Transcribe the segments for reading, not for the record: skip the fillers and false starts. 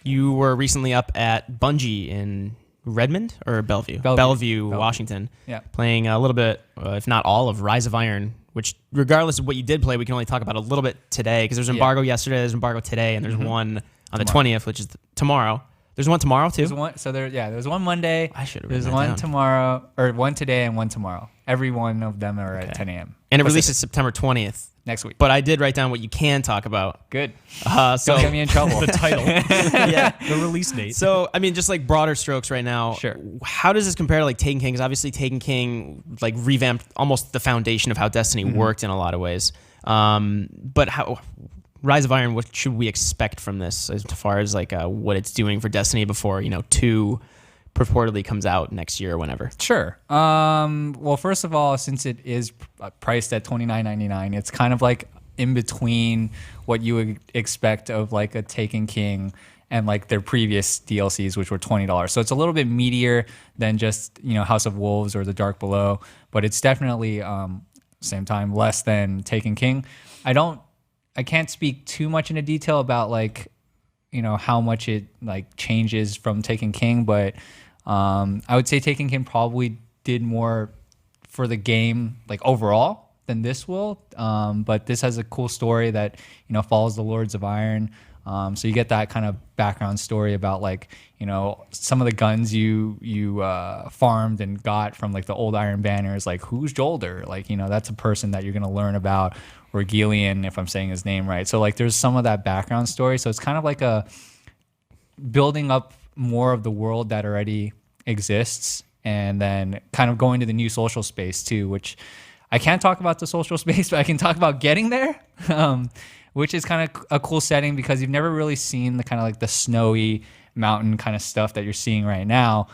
you were recently up at Bungie in Redmond or Bellevue, Washington. Yeah. Playing a little bit, if not all, of Rise of Iron, which regardless of what you did play, we can only talk about a little bit today because there's embargo yesterday, there's embargo today, and there's one on the 20th, which is tomorrow. There's one tomorrow too? There's one Monday. I should have There's one tomorrow, or one today and one tomorrow. Every one of them are at 10 a.m. And it releases September 20th. Next week. But I did write down what you can talk about. Good. So don't get me in trouble. The title. Yeah. The release date. So, I mean, just like broader strokes right now. Sure. How does this compare to like Taken King? Because obviously Taken King like revamped almost the foundation of how Destiny worked in a lot of ways. But how Rise of Iron, what should we expect from this as far as like what it's doing for Destiny before, 2 purportedly comes out next year or whenever? Sure. Well, first of all, since it is priced at $29.99, it's kind of like in between what you would expect of like a Taken King and like their previous DLCs, which were $20. So it's a little bit meatier than just, House of Wolves or The Dark Below, but it's definitely same time less than Taken King. I can't speak too much into detail about like, how much it like changes from Taken King, but I would say Taken King probably did more for the game like overall than this will. But this has a cool story that, follows the Lords of Iron. So you get that kind of background story about like, some of the guns you farmed and got from like the old Iron Banners, like who's Jolder? Like, that's a person that you're going to learn about, or Gillian, if I'm saying his name right. So like there's some of that background story. So it's kind of like a building up more of the world that already exists, and then kind of going to the new social space too, which I can't talk about the social space, but I can talk about getting there, which is kind of a cool setting because you've never really seen the kind of like the snowy mountain kind of stuff that you're seeing right now.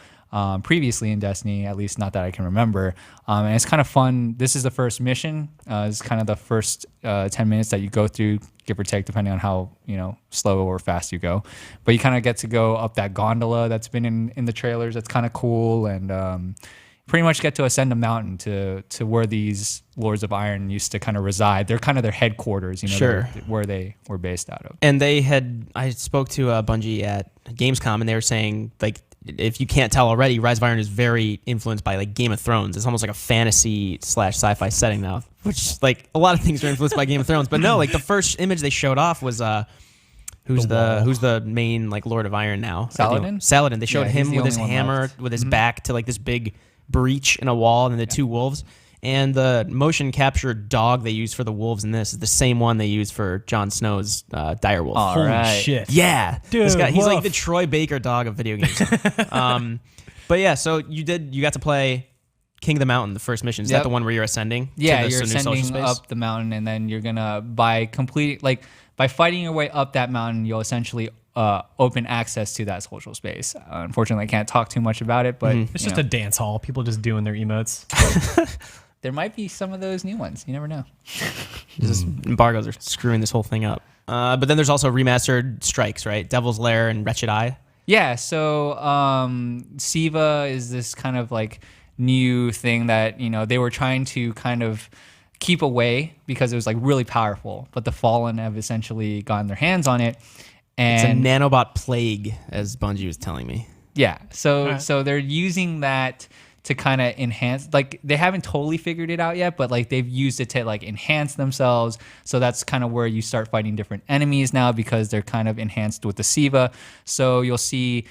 Previously in Destiny, at least not that I can remember. And it's kind of fun. This is the first mission. It's kind of the first 10 minutes that you go through, give or take, depending on how slow or fast you go. But you kind of get to go up that gondola that's been in the trailers. That's kind of cool. And pretty much get to ascend a mountain to where these Lords of Iron used to kind of reside. They're kind of their headquarters, Sure. where they were based out of. And I spoke to Bungie at Gamescom, and they were saying like, if you can't tell already, Rise of Iron is very influenced by like Game of Thrones. It's almost like a fantasy / sci-fi setting now, which like a lot of things are influenced by Game of Thrones. But no, like the first image they showed off was who's the main like Lord of Iron now? Saladin. Saladin. They showed him with his hammer, left. with his back to like this big breach in a wall, and then the two wolves. And the motion capture dog they use for the wolves in this is the same one they use for Jon Snow's direwolf. Holy shit. Yeah. Dude, this guy, he's woof. like the Troy Baker dog of video games. But yeah, so you got to play King of the Mountain, the first mission. Is that the one where you're ascending? Yeah, to you're new social ascending space? up the mountain, and then you're gonna by fighting your way up that mountain, you'll essentially open access to that social space. Unfortunately, I can't talk too much about it, but It's just a dance hall. People just doing their emotes. there might be some of those new ones. You never know. Just embargoes are screwing this whole thing up. But then there's also remastered strikes, right? Devil's Lair and Wretched Eye. Yeah, so Siva is this kind of like new thing that, they were trying to kind of keep away because it was like really powerful, but the Fallen have essentially gotten their hands on it. And it's a nanobot plague, as Bungie was telling me. Yeah, so they're using that to kind of enhance, like they haven't totally figured it out yet, but like they've used it to like enhance themselves. So that's kind of where you start fighting different enemies now because they're kind of enhanced with the Siva. So you'll see,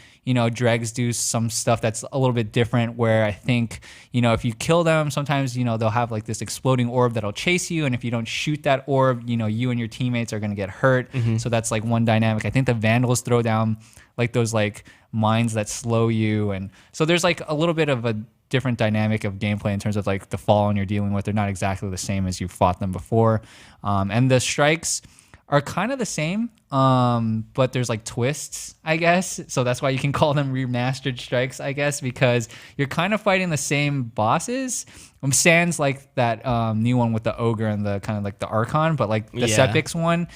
Dregs do some stuff that's a little bit different where I think, if you kill them, sometimes, they'll have like this exploding orb that'll chase you. And if you don't shoot that orb, you and your teammates are going to get hurt. So that's like one dynamic. I think the Vandals throw down like those like mines that slow you. And so there's like a little bit of a different dynamic of gameplay in terms of like the Fallen you're dealing with. They're not exactly the same as you fought them before. And the strikes are kind of the same, but there's like twists, I guess. So that's why you can call them remastered strikes, I guess, because you're kind of fighting the same bosses. Sans like that new one with the Ogre and the kind of like the Archon, but like the Sepix one,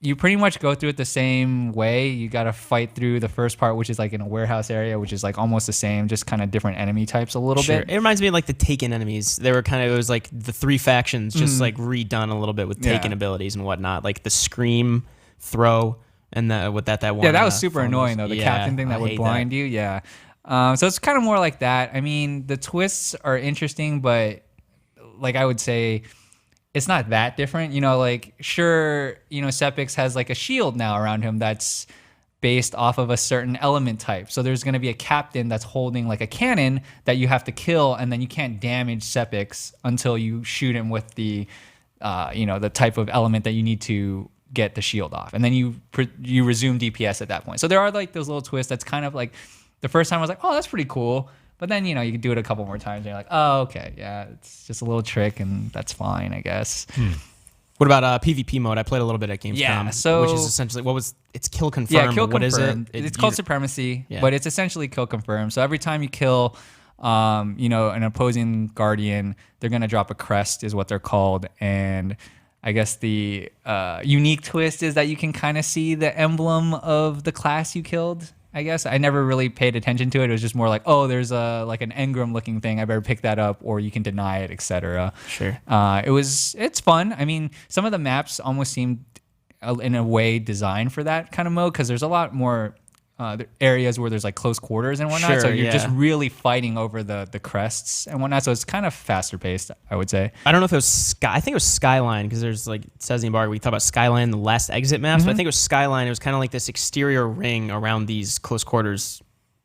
you pretty much go through it the same way. You got to fight through the first part, which is like in a warehouse area, which is like almost the same, just kind of different enemy types a little bit. It reminds me of like the Taken enemies. They were it was like the three factions just like redone a little bit with Taken abilities and whatnot, like the Scream, Throw, And with that one. Yeah, that was super phone annoying though. The captain thing that I would hate blind you. Yeah. So it's kind of more like that. I mean, the twists are interesting, but like I would say, it's not that different. You know, like sure, you know, Sepix has like a shield now around him that's based off of a certain element type. So there's going to be a captain that's holding like a cannon that you have to kill, and then you can't damage Sepix until you shoot him with the, you know, the type of element that you need to get the shield off, and then you resume DPS at that point. So there are like those little twists that's kind of like the first time I was like, oh, that's pretty cool. But then, you know, you can do it a couple more times and you're like, oh, okay, yeah, it's just a little trick and that's fine, I guess. What about PvP mode? I played a little bit at Gamescom. Yeah, so which is essentially it's kill confirmed. Yeah, kill what confirmed. is it? It's called supremacy, Yeah. but it's essentially kill confirmed. So every time you kill, you know, an opposing guardian, they're gonna drop a crest, is what they're called, and I guess the unique twist is that you can kind of see the emblem of the class you killed. I guess I never really paid attention to it. It was just more like, oh, there's a like an engram looking thing. I better pick that up, or you can deny it, etc. Sure. It's fun. I mean, some of the maps almost seemed in a way designed for that kind of mode, because there's a lot more areas where there's like close quarters and whatnot. Sure, So you're yeah. just really fighting over the crests and whatnot. So it's kind of faster paced, I would say. I don't know if it was Sky. I think it was Skyline, because there's like, it says in the bar, we talk about Skyline, the last exit maps. But I think it was Skyline. It was kind of like this exterior ring around these close quarters,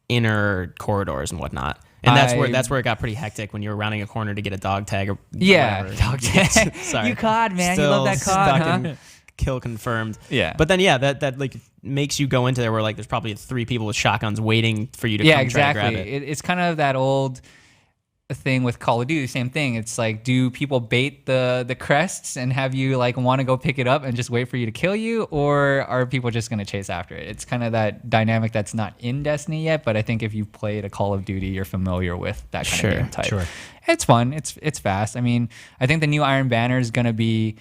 inner corridors and whatnot. And that's where it got pretty hectic when you were rounding a corner to get a dog tag or Yeah, whatever. dog tag. Sorry. You COD, man. You Still love that COD, stuck huh? in kill confirmed. Yeah. But then that like makes you go into there where like there's probably 3 people with shotguns waiting for you to Yeah, come exactly. try to grab it. It's kind of that old thing with Call of Duty, same thing. It's like, do people bait the crests and have you like want to go pick it up and just wait for you to kill you, or are people just going to chase after it? It's kind of that dynamic that's not in Destiny yet, but I think if you've played a Call of Duty, you're familiar with that kind of game type. Sure. It's fun. It's fast. I mean, I think the new Iron Banner is going to be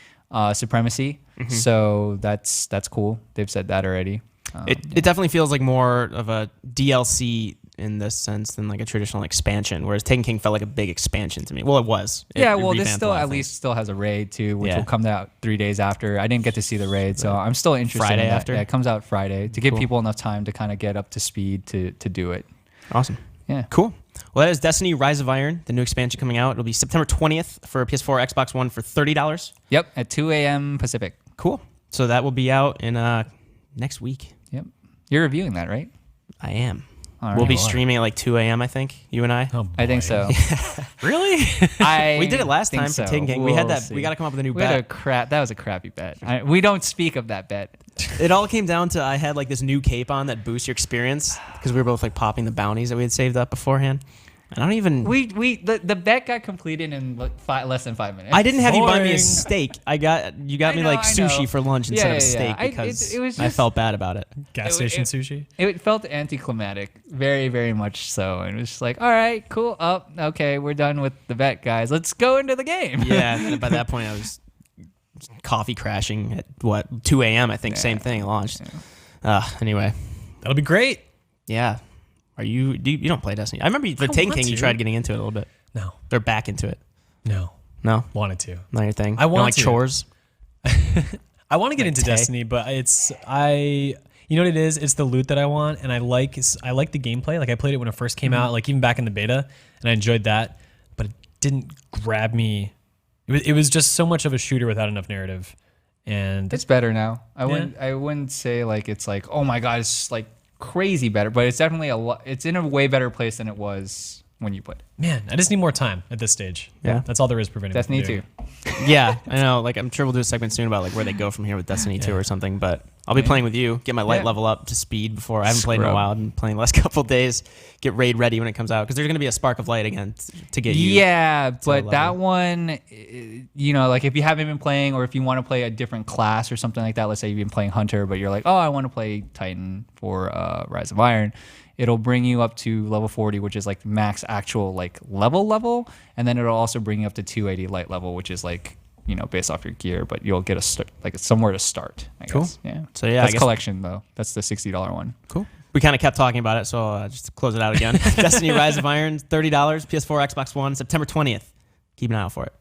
Supremacy, so that's cool. They've said that already. It definitely feels like more of a DLC in this sense than like a traditional expansion, whereas Taken King felt like a big expansion to me. Well, it was. It Well, this revamped a still lot of at things. least still has a raid too, which Yeah. will come out 3 days after. I didn't get to see the raid, so I'm still interested Friday in that. after? Yeah, it comes out Friday to give Cool. people enough time to kind of get up to speed to do it. Awesome. Yeah. Cool. Well, that is Destiny Rise of Iron, the new expansion coming out. It'll be September 20th for PS4, Xbox One for $30. Yep, at 2 a.m. Pacific. Cool. So that will be out in next week. Yep. You're reviewing that, right? I am. All We'll right. be You are. streaming at like 2 a.m., I think, you and I. Oh, I think boy. so. Really? I We did it last think time for so. Taken King. We We'll had that. see. We got to come up with a new We had bet. that was a crappy bet. We don't speak of that bet. It all came down to I had like this new cape on that boosts your experience because we were both like popping the bounties that we had saved up beforehand. And I don't even. The bet got completed in less than 5 minutes. I didn't have you buy me Boring. a steak. You got me know, like I know. sushi for lunch instead of a Yeah, steak yeah. because It was I just- felt bad about it. Gas station sushi. It felt anticlimactic, very, very much so. And it was just like, all right, cool. Oh, okay, we're done with the bet, guys. Let's go into the game. Yeah, and then by that point I was coffee crashing at 2 a.m. I think same thing launched. Anyway, That'll be great. yeah. You don't play Destiny? I remember the Taken want King. You to. tried getting into it a little bit. No. They're back into it. No. No, Wanted to. not your thing. I You don't want like to. chores. I want to get Like into Tay. Destiny, but you know what it is? It's the loot that I want, and I like the gameplay. Like I played it when it first came out, like even back in the beta, and I enjoyed that. But it didn't grab me. It was just so much of a shooter without enough narrative, and It's better now. I wouldn't say like it's like, oh my god, it's like crazy better, but it's definitely it's in a way better place than it was when you played. man, I just need more time at this stage. Yeah. That's all there is preventing me from Destiny doing 2. it. Yeah, I know. Like I'm sure we'll do a segment soon about like where they go from here with Destiny 2 or something. But I'll be playing with you. Get my light Yeah. level up to speed before. I haven't played in a Scrub. while. I've been playing the last couple days. Get raid ready when it comes out because there's gonna be a spark of light again to get you. Yeah, but level. that one, you know, like if you haven't been playing or if you want to play a different class or something like that, let's say you've been playing Hunter, but you're like, oh, I want to play Titan for Rise of Iron, it'll bring you up to level 40, which is like max actual like level, and then it'll also bring you up to 280 light level, which is like, you know, based off your gear, but you'll get somewhere to start, I Cool. guess. Yeah. So, yeah, I that's guess- collection though. That's the $60 one. Cool. We kind of kept talking about it, so just to close it out again. Destiny Rise of Iron, $30, PS4, Xbox One, September 20th. Keep an eye out for it.